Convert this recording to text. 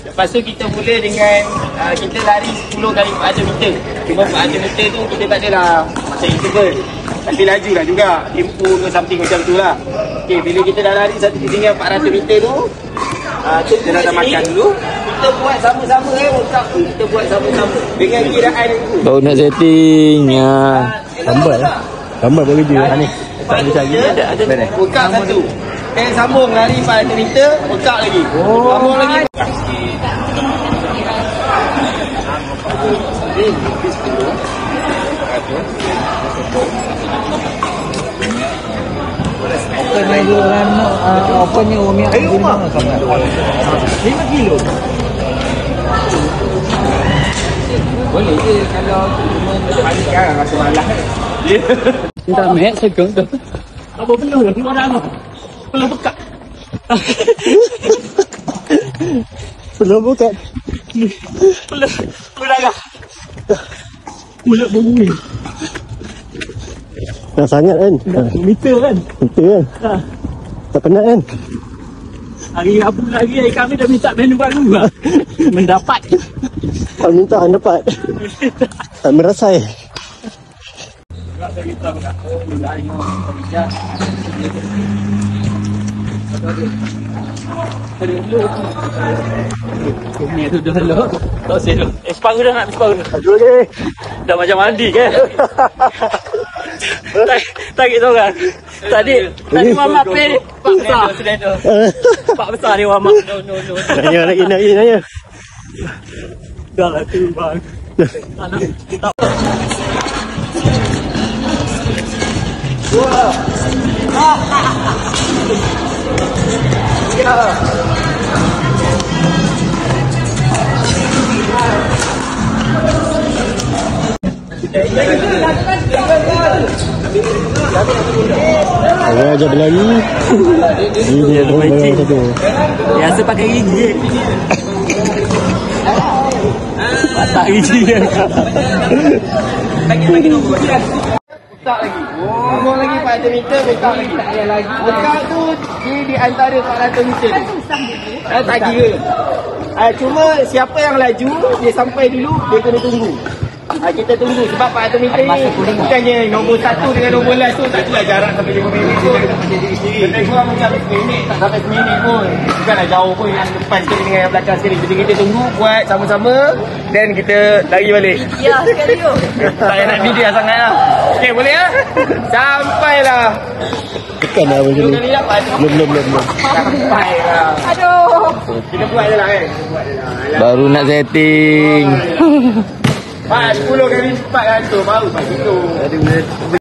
Lepas tu kita mula dengan kita lari 10 kali 400 meter. Cuma 400 meter tu kita tak adalah macam interval, tapi laju lah juga, tempo ke something macam tu lah. Okay, bila kita dah lari satu ketinggian 400 meter tu, kita dah makan dulu. Kita buat sama-sama workout tu, kita buat sama-sama dengan kiraan dulu. Baru nak setting ya. Tambah boleh dia. Ni. Ada workout satu. Dan sambung lari 400 meter, workout lagi. Sambung lagi. Open ni orang open ni umi aku di mana sangat. 5 kilo. Boleh je kalau balik kan rasa malas. Kita mek segung tu. Apa perlu orang tu? Perlu buka. Perlu buka. Perlu dah. Mulut bunyi. Dah sangat kan? Meter kan? Betul kan? Tak penat kan? Hari Rabu lagi kami dah minta menu baru lah. Mendapat. Tak minta, dapat. Tak merasai. Ni tu dah lo. Tak sel. Separuh dah nak separuh. Aduh lagi. Dah macam mandi kan? Tarik seorang. Tadi mama pay Pak besar. Pak besar ni mama. Nanya lagi, nanya. Dah lah tu bang. Tak. Saya ajar berlari. Ini dia mancing satu. Biasa pakai gigi. Tak gigi. Bagi nombor. Tak lagi. Sambung lagi 400 meter, workout lagi. Workout tu di antara 400 meter. Tak kira. Cuma siapa yang laju, dia sampai dulu, dia kena tunggu. Kita tunggu sebab 400 meter ni bukannya nombor 1 dengan nombor last tu tak adalah jarak sampai 5 minit pun. Lebih kurang macam 10 minit, tak sampai 10 minit pun. Bukanlah jauh pun yang depan sekali dengan yang belakang sekali. Jadi kita tunggu, buat sama-sama dan kita lari balik. Ya, sekali tu. Tak payah nak video sangat lah. Okay, boleh lah? Sampailah. Tekan dah macam ni. Belum. Sampailah. Aduh. Kita buat je lah kan. Baru nak setting. 10 kali 400 baru tak gitu.